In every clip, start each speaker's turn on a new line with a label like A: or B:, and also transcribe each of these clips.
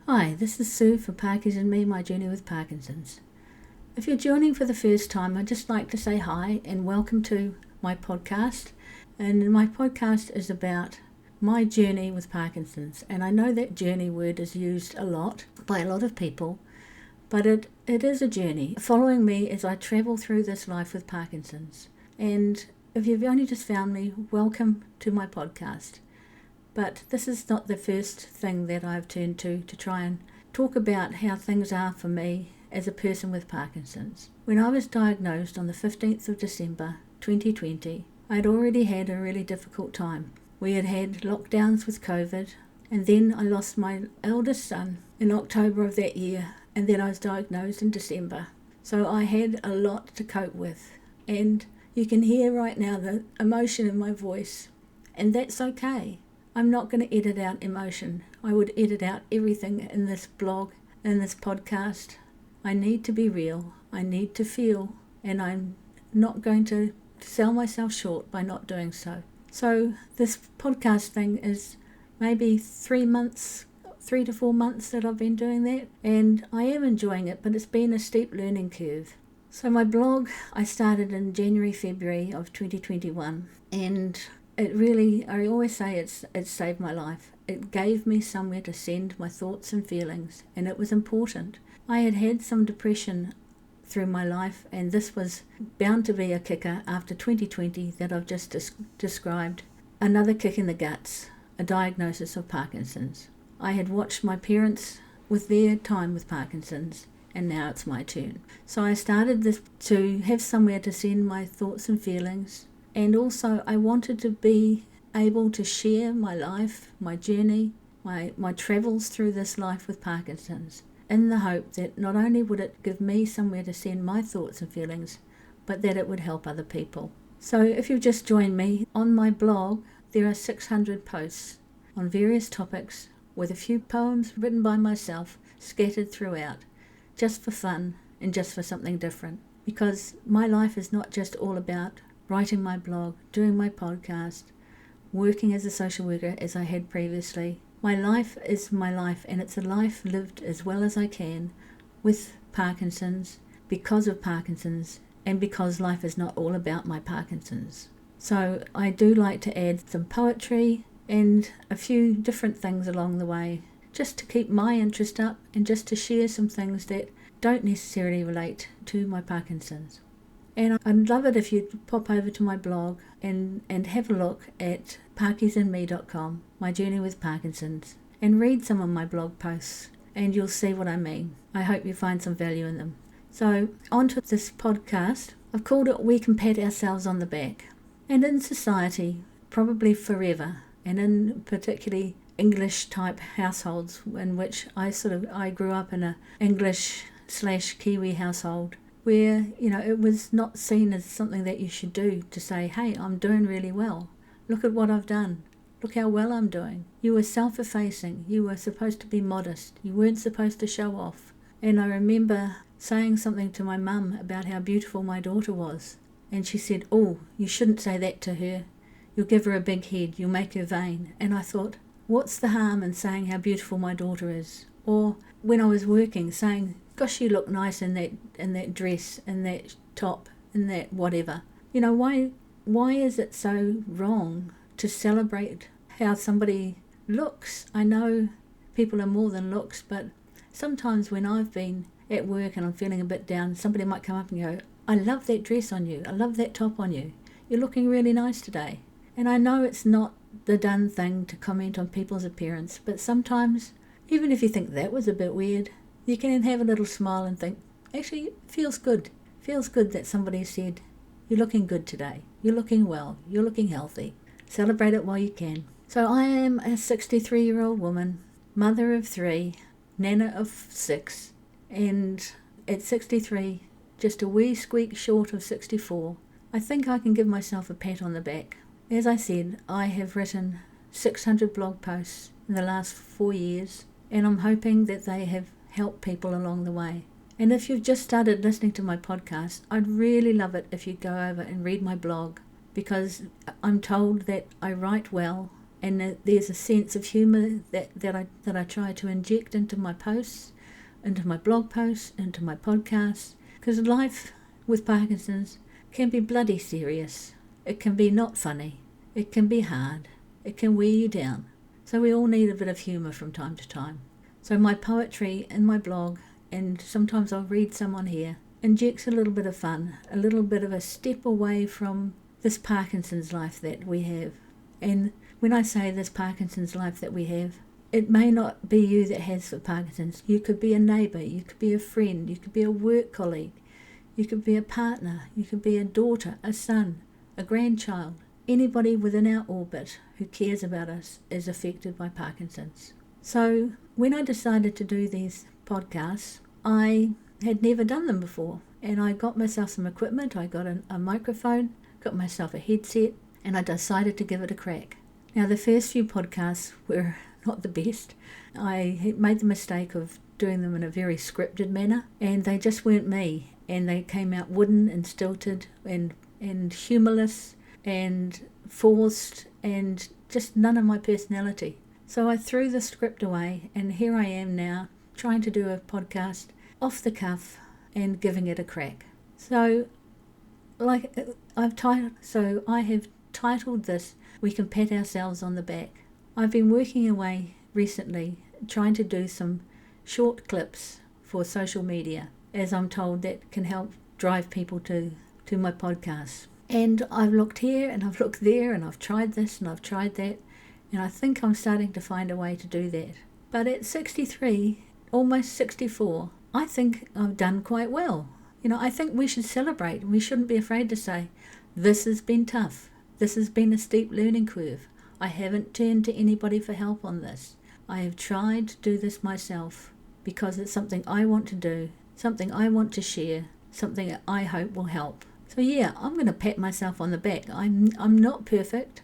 A: Hi, this is Sue for Parkinson Me, My Journey with Parkinson's. If you're joining for the first time, I'd just like to say hi and welcome to my podcast. And my podcast is about my journey with Parkinson's. And I know that journey word is used a lot by a lot of people, but it is a journey following me as I travel through this life with Parkinson's. And if you've only just found me, welcome to my podcast. But this is not the first thing that I've turned to try and talk about how things are for me as a person with Parkinson's. When I was diagnosed on the 15th of December 2020, I had already had a really difficult time. We had had lockdowns with COVID, and then I lost my eldest son in October of that year, and then I was diagnosed in December. So I had a lot to cope with, and you can hear right now the emotion in my voice, and that's okay. I'm not going to edit out emotion. I would edit out everything in this blog, in this podcast. I need to be real. I need to feel, and I'm not going to sell myself short by not doing so. So this podcast thing is maybe 3 to 4 months that I've been doing that, and I am enjoying it, but it's been a steep learning curve. So my blog, I started in January, February of 2021, and it really, I always say it saved my life. It gave me somewhere to send my thoughts and feelings, and it was important. I had had some depression through my life, and this was bound to be a kicker after 2020 that I've just described. Another kick in the guts, a diagnosis of Parkinson's. I had watched my parents with their time with Parkinson's, and now it's my turn. So I started this to have somewhere to send my thoughts and feelings. And also I wanted to be able to share my life, my journey, my travels through this life with Parkinson's, in the hope that not only would it give me somewhere to send my thoughts and feelings, but that it would help other people. So if you've just joined me, on my blog there are 600 posts on various topics with a few poems written by myself scattered throughout, just for fun and just for something different. Because my life is not just all about writing my blog, doing my podcast, working as a social worker as I had previously. My life is my life, and it's a life lived as well as I can with Parkinson's, because of Parkinson's, and because life is not all about my Parkinson's. So I do like to add some poetry and a few different things along the way, just to keep my interest up and just to share some things that don't necessarily relate to my Parkinson's. And I'd love it if you'd pop over to my blog and have a look at parkinsonme.com, My Journey with Parkinson's, and read some of my blog posts, and you'll see what I mean. I hope you find some value in them. So, on to this podcast. I've called it We Can Pat Ourselves on the Back. And in society, probably forever, and in particularly English-type households in which I grew up in a English/Kiwi household, where, it was not seen as something that you should do, to say, hey, I'm doing really well. Look at what I've done. Look how well I'm doing. You were self-effacing. You were supposed to be modest. You weren't supposed to show off. And I remember saying something to my mum about how beautiful my daughter was. And she said, oh, you shouldn't say that to her. You'll give her a big head. You'll make her vain. And I thought, what's the harm in saying how beautiful my daughter is? Or when I was working, saying, gosh, you look nice in that dress, in that top, in that whatever. Why is it so wrong to celebrate how somebody looks? I know people are more than looks, but sometimes when I've been at work and I'm feeling a bit down, somebody might come up and go, I love that dress on you. I love that top on you. You're looking really nice today. And I know it's not the done thing to comment on people's appearance, but sometimes, even if you think that was a bit weird, you can have a little smile and think, actually, it feels good. It feels good that somebody said, you're looking good today. You're looking well. You're looking healthy. Celebrate it while you can. So I am a 63-year-old woman, mother of 3, nana of 6, and at 63, just a wee squeak short of 64, I think I can give myself a pat on the back. As I said, I have written 600 blog posts in the last 4 years, and I'm hoping that they have helped people along the way. And if you've just started listening to my podcast, I'd really love it if you'd go over and read my blog, because I'm told that I write well, and there's a sense of humour that I try to inject into my posts, into my blog posts, into my podcasts, because life with Parkinson's can be bloody serious. It can be not funny. It can be hard. It can wear you down. So we all need a bit of humour from time to time. So my poetry and my blog, and sometimes I'll read some on here, injects a little bit of fun, a little bit of a step away from this Parkinson's life that we have. And when I say this Parkinson's life that we have, it may not be you that has the Parkinson's. You could be a neighbour, you could be a friend, you could be a work colleague, you could be a partner, you could be a daughter, a son, a grandchild. Anybody within our orbit who cares about us is affected by Parkinson's. So when I decided to do these podcasts, I had never done them before, and I got myself some equipment. I got a microphone, got myself a headset, and I decided to give it a crack. Now, the first few podcasts were not the best. I had made the mistake of doing them in a very scripted manner, and they just weren't me, and they came out wooden and stilted and humourless and forced and just none of my personality. So I threw the script away, and here I am now trying to do a podcast off the cuff and giving it a crack. So I have titled this, We Can Pat Ourselves on the Back. I've been working away recently trying to do some short clips for social media, as I'm told that can help drive people to my podcast. And I've looked here and I've looked there and I've tried this and I've tried that, and I think I'm starting to find a way to do that. But at 63, almost 64, I think I've done quite well. I think we should celebrate. We shouldn't be afraid to say, this has been tough. This has been a steep learning curve. I haven't turned to anybody for help on this. I have tried to do this myself because it's something I want to do, something I want to share, something that I hope will help. So yeah, I'm going to pat myself on the back. I'm not perfect.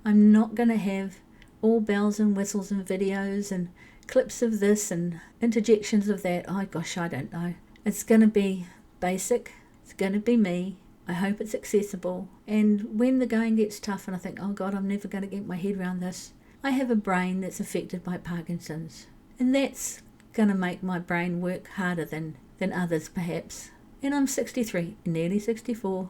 A: I'm not going to have all bells and whistles and videos and clips of this and interjections of that. Oh gosh, I don't know. It's going to be basic. It's going to be me. I hope it's accessible. And when the going gets tough and I think, oh God, I'm never going to get my head around this, I have a brain that's affected by Parkinson's. And that's going to make my brain work harder than others perhaps. And I'm 63, nearly 64.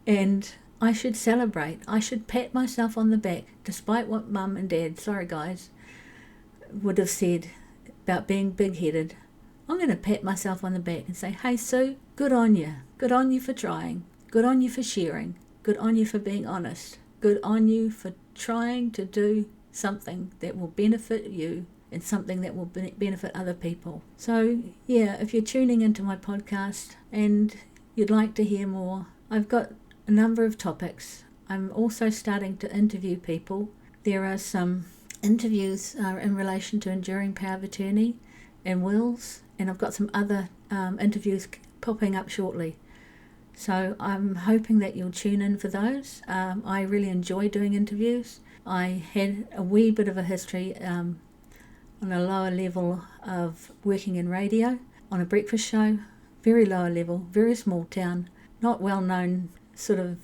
A: And I should celebrate. I should pat myself on the back, despite what Mum and Dad, sorry guys, would have said about being big-headed. I'm going to pat myself on the back and say, hey Sue, good on you. Good on you for trying. Good on you for sharing. Good on you for being honest. Good on you for trying to do something that will benefit you and something that will benefit other people. So yeah, if you're tuning into my podcast and you'd like to hear more, I've got a number of topics. I'm also starting to interview people. There are some interviews in relation to enduring power of attorney and wills, and I've got some other interviews popping up shortly. So I'm hoping that you'll tune in for those. I really enjoy doing interviews. I had a wee bit of a history on a lower level of working in radio, on a breakfast show, very lower level, very small town, not well known sort of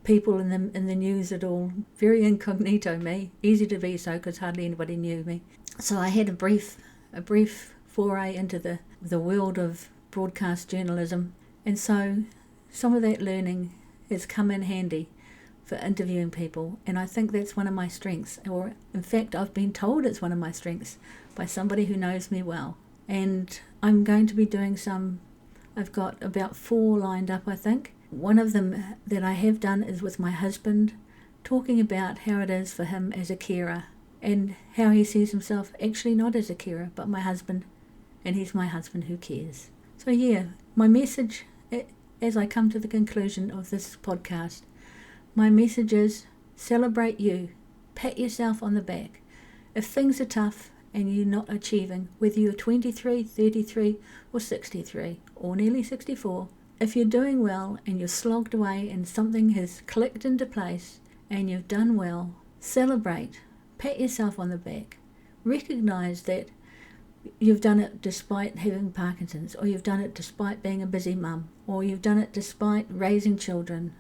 A: people in the news at all, very incognito me, easy to be so because hardly anybody knew me. So I had a brief foray into the world of broadcast journalism, and so some of that learning has come in handy for interviewing people, and I think that's one of my strengths, or in fact I've been told it's one of my strengths by somebody who knows me well. And I'm going to be doing I've got about 4 lined up, I think. One of them that I have done is with my husband, talking about how it is for him as a carer and how he sees himself actually not as a carer but my husband, and he's my husband who cares. So yeah, my message as I come to the conclusion of this podcast, my message is celebrate you, pat yourself on the back. If things are tough and you're not achieving, whether you're 23, 33 or 63 or nearly 64, if you're doing well and you're slogged away and something has clicked into place and you've done well, celebrate, pat yourself on the back. Recognise that you've done it despite having Parkinson's, or you've done it despite being a busy mum, or you've done it despite raising children.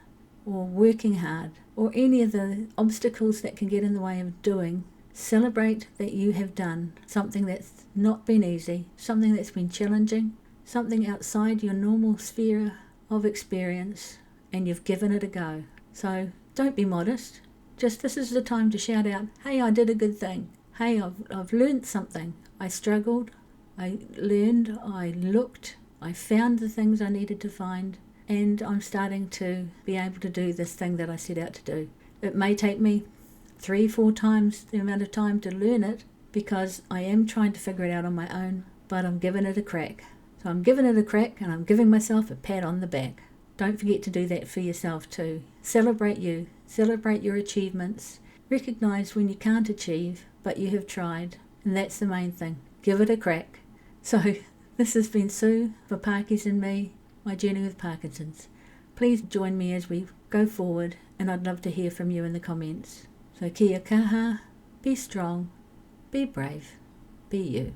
A: or working hard or any of the obstacles that can get in the way of doing, celebrate that you have done something that's not been easy, something that's been challenging, something outside your normal sphere of experience, and you've given it a go. So don't be modest. Just this is the time to shout out, hey, I did a good thing. Hey, I've learned something. I struggled, I learned, I looked, I found the things I needed to find, and I'm starting to be able to do this thing that I set out to do. It may take me 3-4 times the amount of time to learn it because I am trying to figure it out on my own, but I'm giving it a crack. So I'm giving it a crack and I'm giving myself a pat on the back. Don't forget to do that for yourself too. Celebrate you. Celebrate your achievements. Recognize when you can't achieve, but you have tried. And that's the main thing. Give it a crack. So this has been Sue for Parkies and Me, my journey with Parkinson's. Please join me as we go forward, and I'd love to hear from you in the comments. So kia kaha, be strong, be brave, be you.